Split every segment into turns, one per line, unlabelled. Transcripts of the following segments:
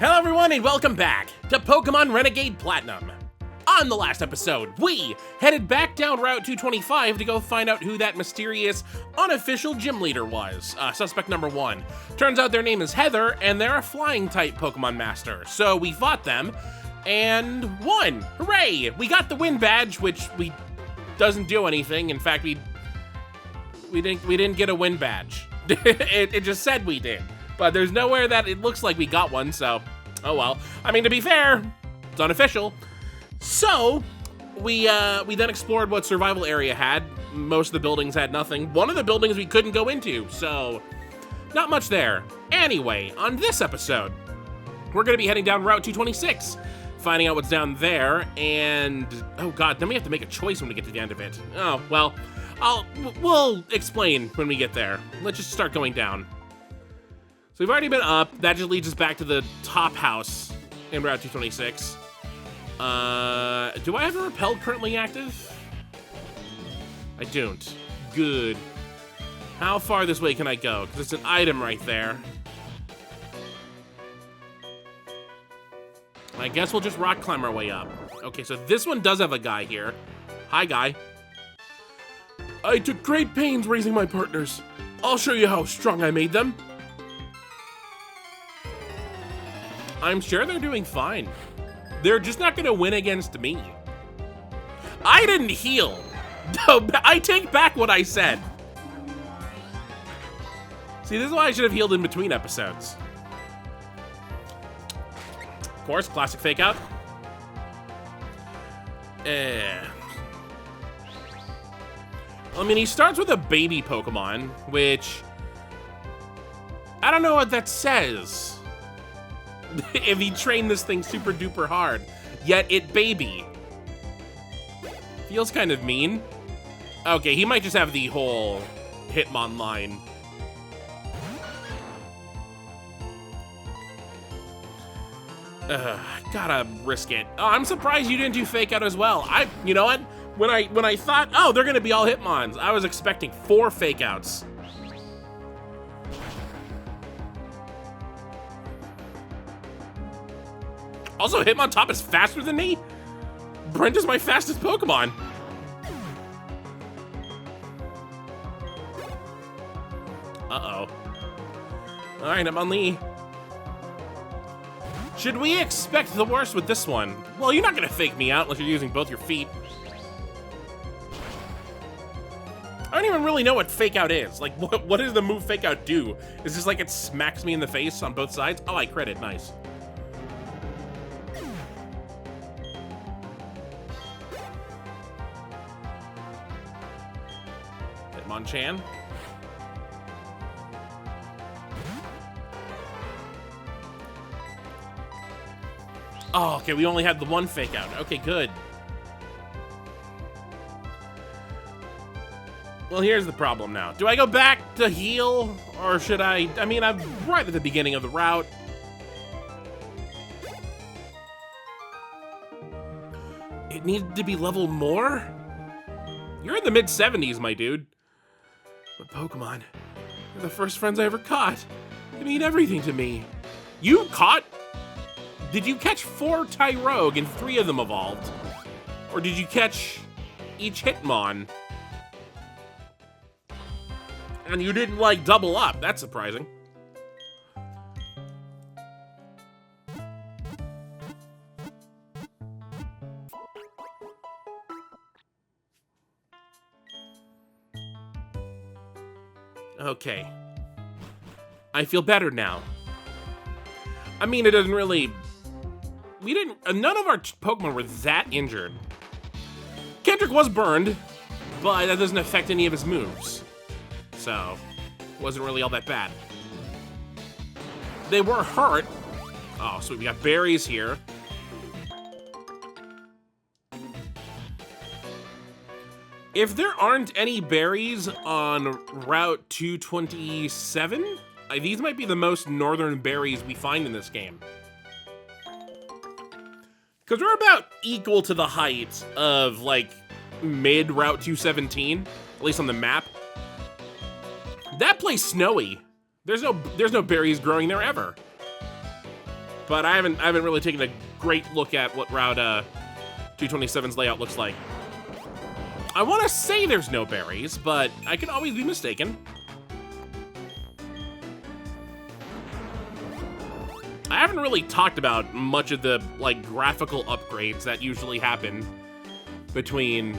Hello everyone and welcome back to Pokémon Renegade Platinum. On the last episode, we headed back down Route 225 to go find out who that mysterious, unofficial gym leader was, suspect number 1. Turns out their name is Heather, and they're a flying-type Pokemon master, so we fought them, and won! Hooray! We got the win badge, which doesn't do anything. In fact, we didn't get a win badge. it just said we did, but there's nowhere that it looks like we got one, so oh well. I mean, to be fair, it's unofficial. So, we then explored what survival area had. Most of the buildings had nothing. One of the buildings we couldn't go into, so not much there. Anyway, on this episode, we're gonna be heading down Route 226, finding out what's down there, and oh god, then we have to make a choice when we get to the end of it. Oh, well, we'll explain when we get there. Let's just start going down. So we've already been up. That just leads us back to the top house in Route 226. Do I have a repel currently active? I don't. Good. How far this way can I go? Because it's an item right there. I guess we'll just rock climb our way up. Okay, so this one does have a guy here. Hi, guy. I took great pains raising my partners. I'll show you how strong I made them. I'm sure they're doing fine. They're just not gonna win against me. I didn't heal. I take back what I said. See, this is why I should have healed in between episodes. Of course, classic fake out. I mean, he starts with a baby Pokemon, which I don't know what that says. If he trained this thing super duper hard, yet it baby. Feels kind of mean. Okay, he might just have the whole Hitmon line. Gotta risk it. Oh, I'm surprised you didn't do fake out as well. You know what? When I thought, oh, they're gonna be all Hitmons, I was expecting 4 fake outs. Also, Hitmontop is faster than me? Brent is my fastest Pokemon. Uh-oh. Alright, I'm on Lee. Should we expect the worst with this one? Well, you're not gonna fake me out unless you're using both your feet. I don't even really know what fake out is. Like, what does the move fake out do? Is this like it smacks me in the face on both sides? Oh, I crit it, nice. Hitmonchan. Oh, okay, we only had the one fake out. Okay, good. Well, here's the problem now. Do I go back to heal, or should I mean, I'm right at the beginning of the route. It needed to be level more? You're in the mid-70s, my dude. But Pokemon, they're the first friends I ever caught. They mean everything to me. You caught? Did you catch 4 Tyrogue and 3 of them evolved? Or did you catch each Hitmon? And you didn't, like, double up. That's surprising. Okay. I feel better now. I mean, it doesn't really... none of our Pokemon were that injured. Kendrick was burned, but that doesn't affect any of his moves. So, wasn't really all that bad. They were hurt. Oh, sweet, we got berries here. If there aren't any berries on Route 227, these might be the most northern berries we find in this game. Because we're about equal to the height of, like, mid-Route 217, at least on the map. That place snowy. There's no berries growing there ever. But I haven't really taken a great look at what Route 227's layout looks like. I want to say there's no berries, but I could always be mistaken. I haven't really talked about much of the like graphical upgrades that usually happen between.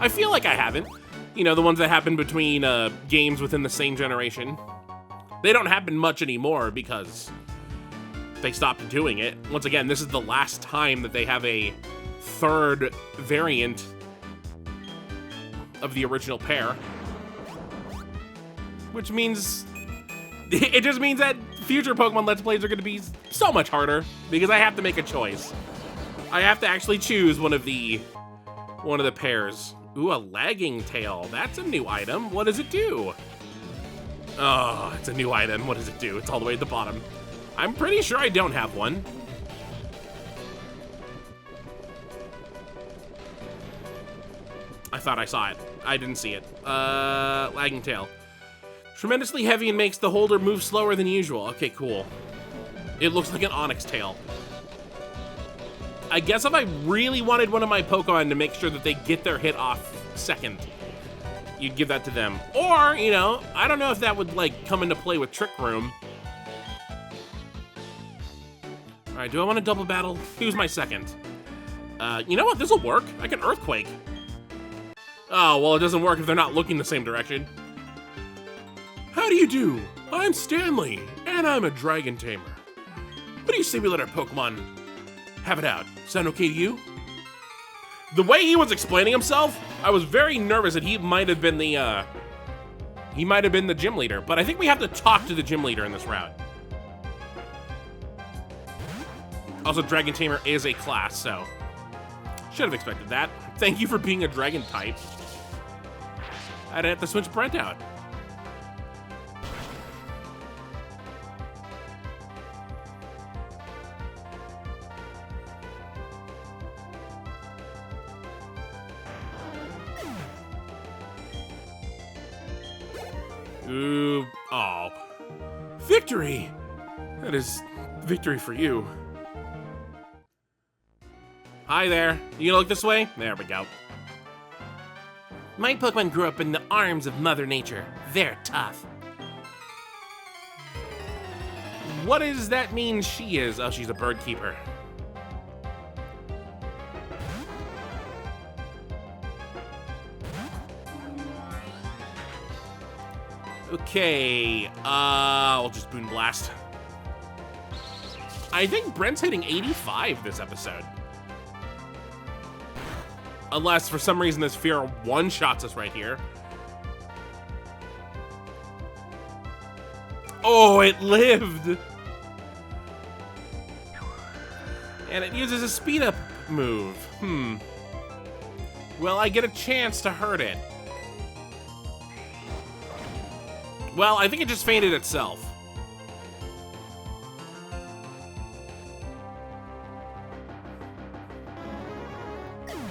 I feel like I haven't. You know, the ones that happen between games within the same generation. They don't happen much anymore because they stopped doing it. Once again, this is the last time that they have a third variant of the original pair. Which means, it just means that future Pokemon Let's Plays are gonna be so much harder because I have to make a choice. I have to actually choose one of the pairs. Ooh, a lagging tail. That's a new item. What does it do? Oh, it's a new item. What does it do? It's all the way at the bottom. I'm pretty sure I don't have one. I thought I saw it. I didn't see it. Lagging tail. Tremendously heavy and makes the holder move slower than usual. Okay, cool. It looks like an Onyx tail. I guess if I really wanted one of my Pokemon to make sure that they get their hit off second, you'd give that to them. Or, you know, I don't know if that would, like, come into play with Trick Room. All right, do I want to double battle? Who's my second? You know what? This'll work. I can Earthquake. Oh, well, it doesn't work if they're not looking the same direction. How do you do? I'm Stanley, and I'm a Dragon Tamer. What do you say we let our Pokemon have it out? Sound okay to you? The way he was explaining himself, I was very nervous that he might have been the gym leader, but I think we have to talk to the gym leader in this route. Also, Dragon Tamer is a class, so should have expected that. Thank you for being a dragon type. I'd have to switch Brent out. Ooh, oh. Victory! That is victory for you. Hi there. You gonna look this way? There we go. My Pokemon grew up in the arms of Mother Nature. They're tough. What does that mean she is? Oh, she's a bird keeper. Okay, I'll just Boon Blast. I think Brent's hitting 85 this episode. Unless, for some reason, this Fear one-shots us right here. Oh, it lived! And it uses a speed-up move. Well, I get a chance to hurt it. Well, I think it just fainted itself.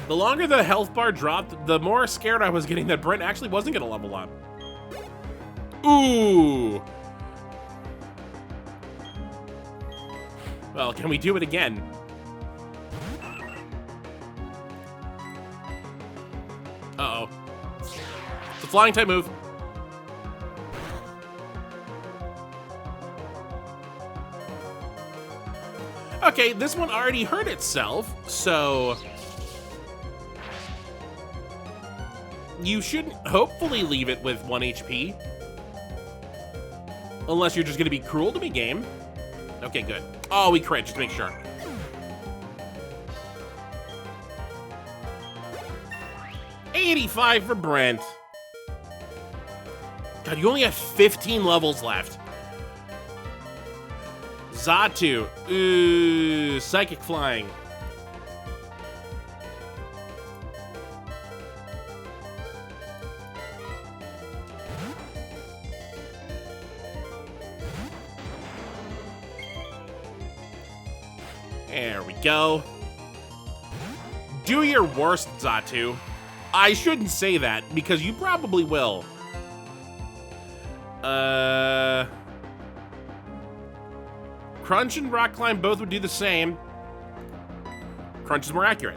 The longer the health bar dropped, the more scared I was getting that Brent actually wasn't gonna level up. Ooh! Well, can we do it again? Uh-oh. It's a flying type move. Okay, this one already hurt itself, so you shouldn't hopefully leave it with 1 HP. Unless you're just gonna be cruel to me, game. Okay, good. Oh, we crit, just to make sure. $85 for Brent. God, you only have 15 levels left. Xatu. Ooh, Psychic Flying. There we go. Do your worst, Xatu. I shouldn't say that, because you probably will. Crunch and Rock Climb both would do the same. Crunch is more accurate.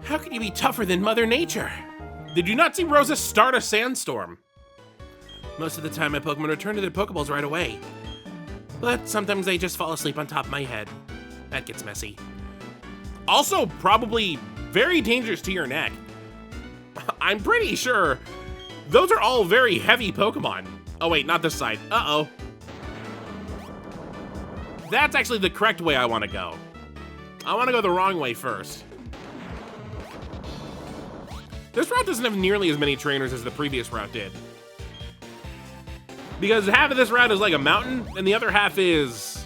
How can you be tougher than Mother Nature? Did you not see Rosa start a sandstorm? Most of the time, my Pokemon return to their Pokeballs right away. But sometimes they just fall asleep on top of my head. That gets messy. Also, probably very dangerous to your neck. I'm pretty sure those are all very heavy Pokemon. Oh wait, not this side. Uh-oh. That's actually the correct way I want to go. I want to go the wrong way first. This route doesn't have nearly as many trainers as the previous route did. Because half of this route is like a mountain, and the other half is,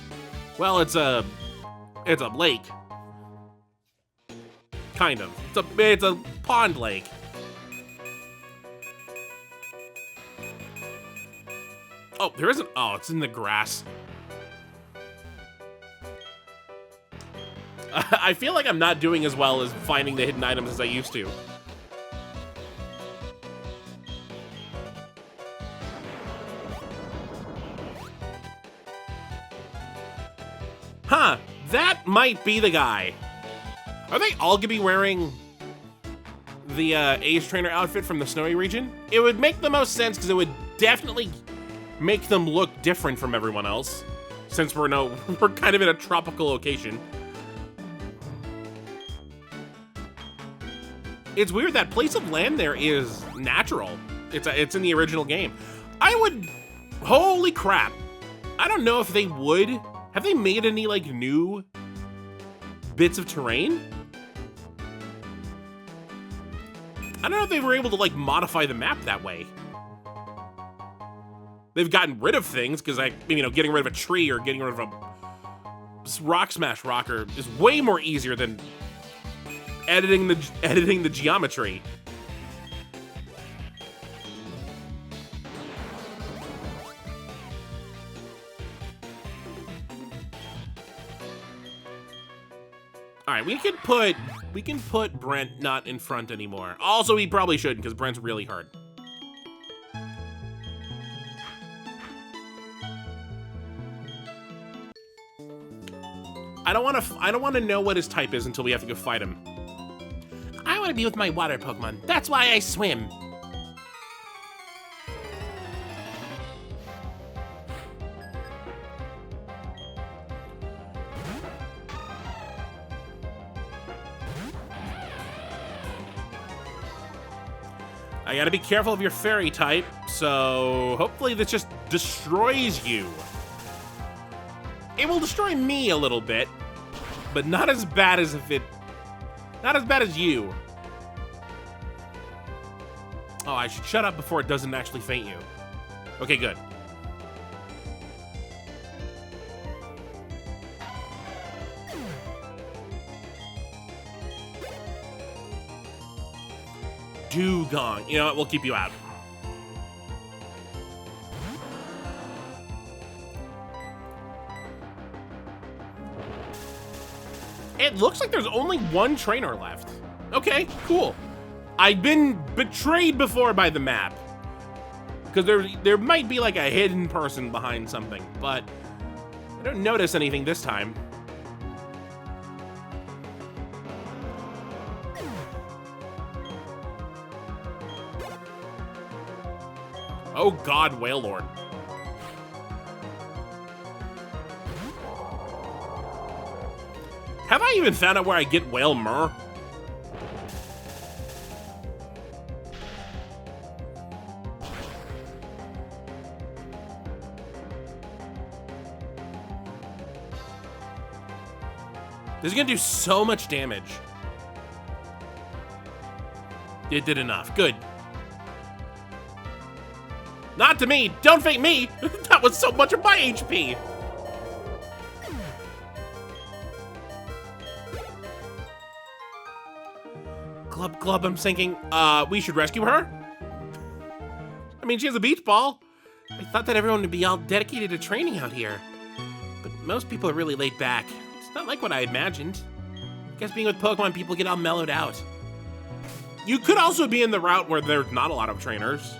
well, it's a lake. Kind of. It's a pond lake. Oh, there isn't. Oh, it's in the grass. I feel like I'm not doing as well as finding the hidden items as I used to. Huh, that might be the guy. Are they all gonna be wearing the Ace Trainer outfit from the snowy region? It would make the most sense because it would definitely make them look different from everyone else, since we're kind of in a tropical location. It's weird that place of land there is natural. It's in the original game. Holy crap. I don't know if they would. Have they made any like new bits of terrain? I don't know if they were able to like modify the map that way. They've gotten rid of things because getting rid of a tree or getting rid of a rock smash rocker is way more easier than editing the geometry. All right, we can put Brent not in front anymore. Also, he probably shouldn't because Brent's really hard. I don't want to know what his type is until we have to go fight him. I want to be with my water Pokemon. That's why I swim. I gotta be careful of your fairy type, so hopefully this just destroys you. It will destroy me a little bit, but not as bad as not as bad as you. Oh, I should shut up before it doesn't actually faint you. Okay, good. Dugong. You know what? We'll keep you out. It looks like there's only one trainer left. Okay, cool. I've been betrayed before by the map. Because there might be like a hidden person behind something, but I don't notice anything this time. Oh God, Wailord. Have I even found out where I get Wailmer? This is gonna do so much damage. It did enough. Good. Not to me! Don't fake me! That was so much of my HP! Glub glub, I'm thinking, we should rescue her? I mean, she has a beach ball. I thought that everyone would be all dedicated to training out here. But most people are really laid back. It's not like what I imagined. Guess being with Pokemon, people get all mellowed out. You could also be in the route where there's not a lot of trainers.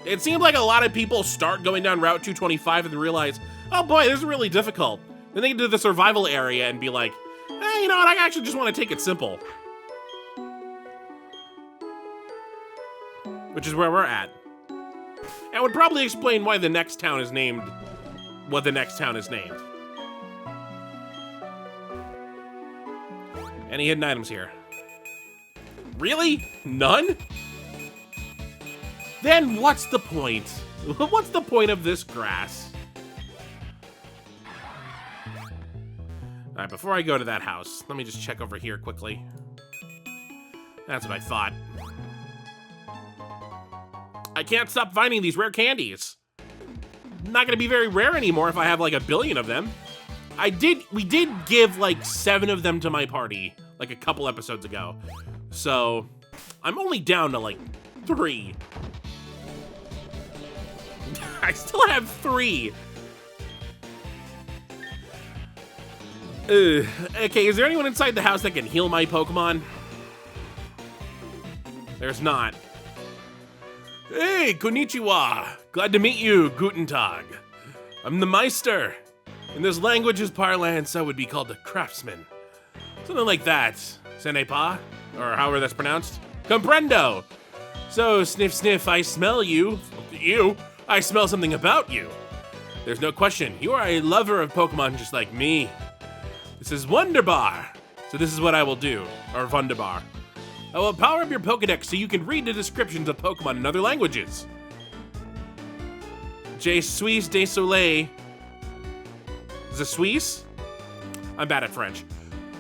It seemed like a lot of people start going down Route 225 and realize, oh boy, this is really difficult. Then they get to the survival area and be like, hey, you know what, I actually just want to take it simple. Which is where we're at. And would probably explain why the next town is named what the next town is named. Any hidden items here? Really? None? Then what's the point? What's the point of this grass? Alright, before I go to that house, let me just check over here quickly. That's what I thought. I can't stop finding these rare candies. Not gonna be very rare anymore if I have like 1 billion of them. We did give like 7 of them to my party like a couple episodes ago. So I'm only down to like 3. I still have 3. Okay, is there anyone inside the house that can heal my Pokemon? There's not. Hey, konnichiwa. Glad to meet you, Guten Tag. I'm the Meister. In this language's parlance, I would be called a craftsman. Something like that. Ce n'est pas? Or however that's pronounced. Comprendo. So, sniff, sniff, I smell you. You? I smell something about you. There's no question. You are a lover of Pokemon just like me. This is Wunderbar. So this is what I will do. Or Wunderbar. I will power up your Pokedex so you can read the descriptions of Pokemon in other languages. Je suis désolé. Is it Suisse? I'm bad at French.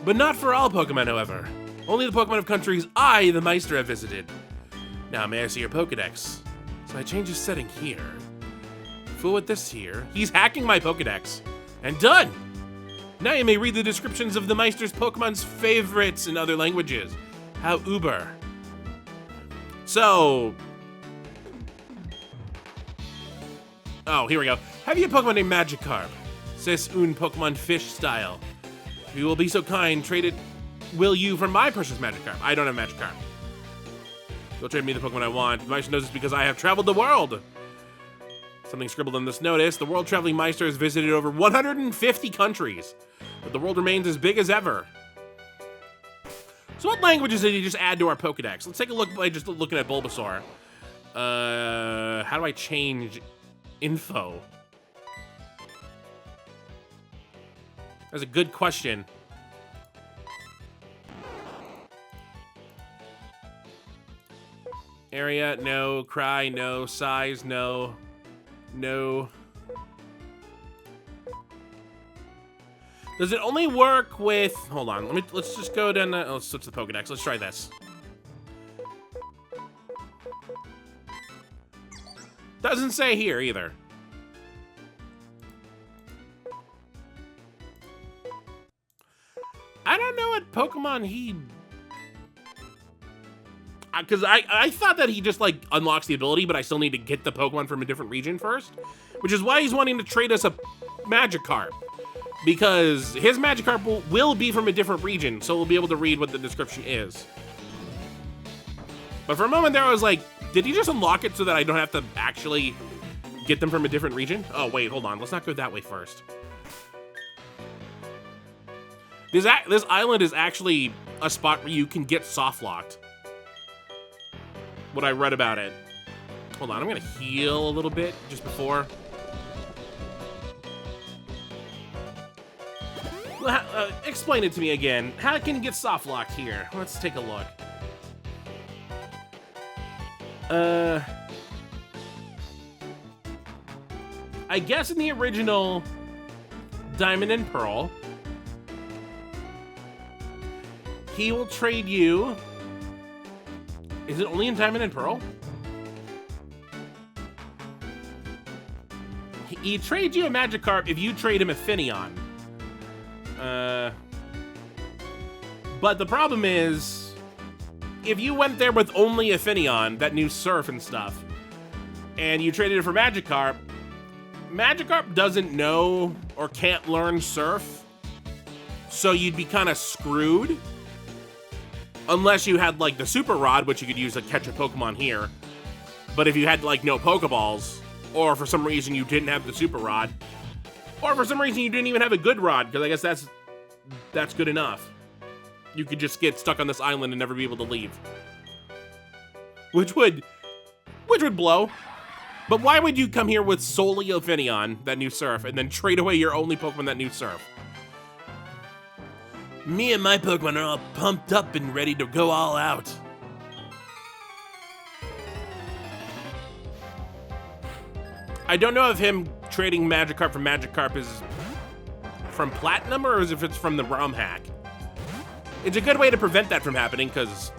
But not for all Pokemon, however. Only the Pokemon of countries I, the Meister, have visited. Now, may I see your Pokedex? So I change the setting here. Fool with this here. He's hacking my Pokedex. And done! Now you may read the descriptions of the Meister's Pokemon's favorites in other languages. How uber. So... Oh, here we go. Have you a Pokemon named Magikarp? C'est un Pokemon fish style. If you will be so kind, trade it, will you, for my precious Magikarp? I don't have Magikarp. You'll trade me the Pokemon I want. The Meister knows this because I have traveled the world. Something scribbled on this notice. The world-traveling Meister has visited over 150 countries, but the world remains as big as ever. So what languages did he just add to our Pokedex? Let's take a look by just looking at Bulbasaur. How do I change info? That's a good question. Area, no. Cry, no. Size, no. No. Does it only work with... Hold on, let's just go down the... Let's switch the Pokedex. Let's try this. Doesn't say here either. I don't know what Pokemon he... Because I thought that he just, like, unlocks the ability, but I still need to get the Pokemon from a different region first. Which is why he's wanting to trade us a Magikarp. Because his Magikarp will be from a different region, so we'll be able to read what the description is. But for a moment there, I was like, did he just unlock it so that I don't have to actually get them from a different region? Oh, wait, hold on. Let's not go that way first. This island is actually a spot where you can get soft-locked. What I read about it. Hold on, I'm gonna heal a little bit just before. Explain it to me again. How can you get soft locked here? Let's take a look. I guess in the original Diamond and Pearl, he will trade you. Is it only in Diamond and Pearl? He trades you a Magikarp if you trade him a Finneon. But the problem is, if you went there with only a Finneon, that new Surf and stuff, and you traded it for Magikarp, Magikarp doesn't know or can't learn Surf, so you'd be kind of screwed. Unless you had, like, the Super Rod, which you could use to catch a Pokemon here. But if you had, like, no Pokeballs, or for some reason you didn't have the Super Rod, or for some reason you didn't even have a good Rod, because I guess that's good enough. You could just get stuck on this island and never be able to leave. Which would blow. But why would you come here with solely Ophidian, that new Surf, and then trade away your only Pokemon that new Surf? Me and my Pokemon are all pumped up and ready to go all out. I don't know if him trading Magikarp for Magikarp is from Platinum or if it's from the ROM hack. It's a good way to prevent that from happening because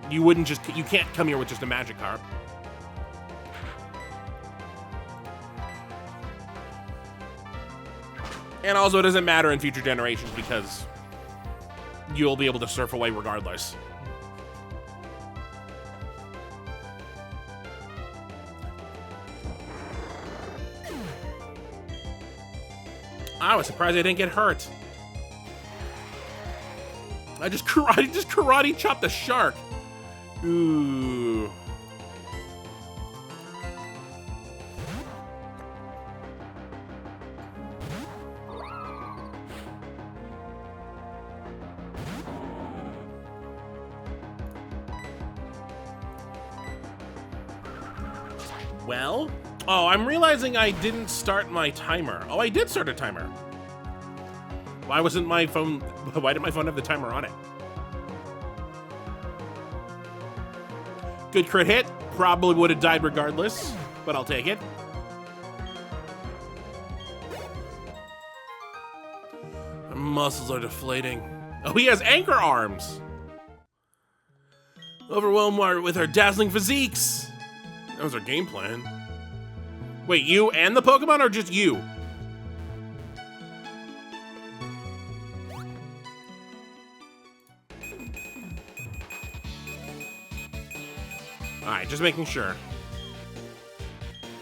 you can't come here with just a Magikarp. And also it doesn't matter in future generations because you'll be able to surf away regardless. I was surprised I didn't get hurt. I just karate chopped the shark. Ooh. Well, oh, I'm realizing I didn't start my timer. Oh, I did start a timer. Why didn't my phone have the timer on it? Good crit hit. Probably would have died regardless, but I'll take it. My muscles are deflating. Oh, he has anchor arms. Overwhelm with our dazzling physiques. That was our game plan. Wait, you and the Pokemon, or just you? Alright, just making sure.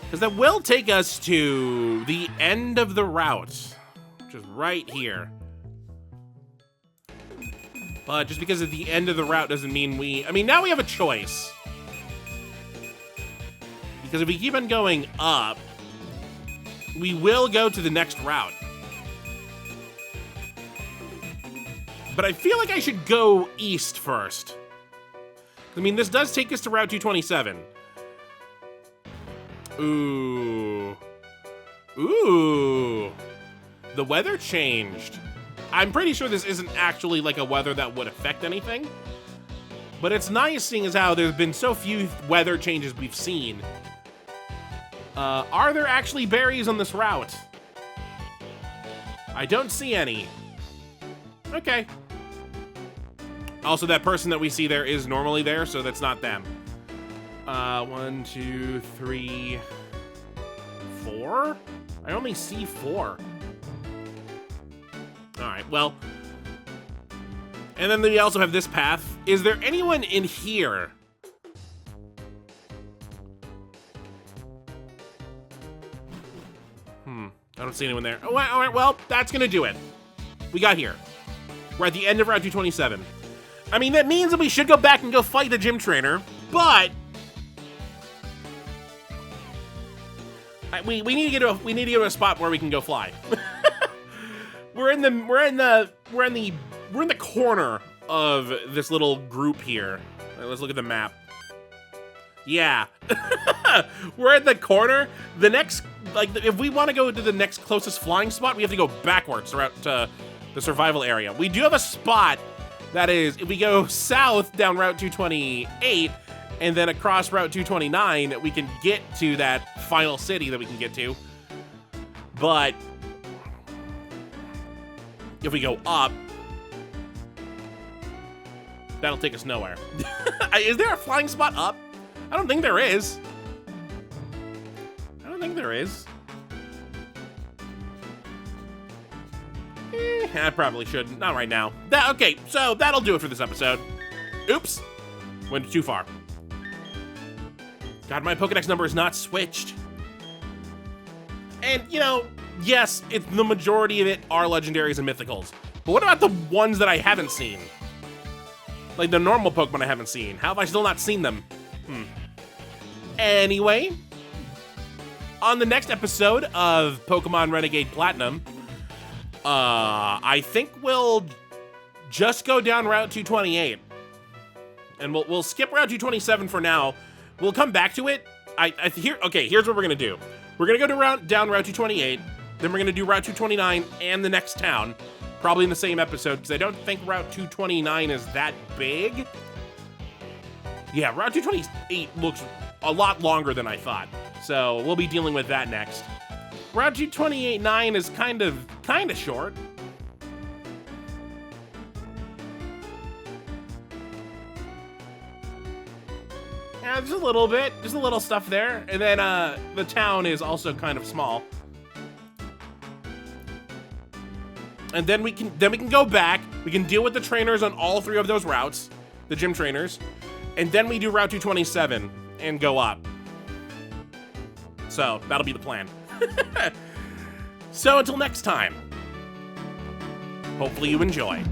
Because that will take us to the end of the route, which is right here. But just because at the end of the route doesn't mean now we have a choice. Because if we keep on going up, we will go to the next route. But I feel like I should go east first. I mean, this does take us to Route 227. Ooh. Ooh. The weather changed. I'm pretty sure this isn't actually like a weather that would affect anything. But it's nice seeing as how there's been so few weather changes we've seen. Are there actually berries on this route? I don't see any. Okay. Also, that person that we see there is normally there, so that's not them. 1, 2, 3, 4? I only see 4. Alright, well. And then we also have this path. Is there anyone in here? I don't see anyone there. Oh, all right, well, that's gonna do it. We got here. We're at the end of Route 227. I mean, that means that we should go back and go fight the gym trainer, but we need to get to a spot where we can go fly. we're in the corner of this little group here. Let's look at the map. Yeah. We're at the corner. The next, if we want to go to the next closest flying spot, we have to go backwards throughout the survival area. We do have a spot that is, if we go south down Route 228 and then across Route 229, we can get to that final city that we can get to. But if we go up, that'll take us nowhere. Is there a flying spot up? I don't think there is. I probably shouldn't. Not right now. Okay, so that'll do it for this episode. Oops. Went too far. God, my Pokedex number is not switched. And, you know, yes, the majority of it are legendaries and mythicals. But what about the ones that I haven't seen? Like the normal Pokemon I haven't seen. How have I still not seen them? Anyway, on the next episode of Pokemon Renegade Platinum, I think we'll just go down Route 228. And we'll skip Route 227 for now. We'll come back to it. Here's what we're gonna do. We're gonna go down Route 228, then we're gonna do Route 229 and the next town, probably in the same episode, because I don't think Route 229 is that big. Yeah, Route 228 looks a lot longer than I thought, so we'll be dealing with that next. Route 228.9 is kind of short. Yeah, just a little bit, just a little stuff there. And then the town is also kind of small. And then we can go back. We can deal with the trainers on all 3 of those routes, the gym trainers. And then we do Route 227 and go up. So that'll be the plan. So until next time, hopefully you enjoy.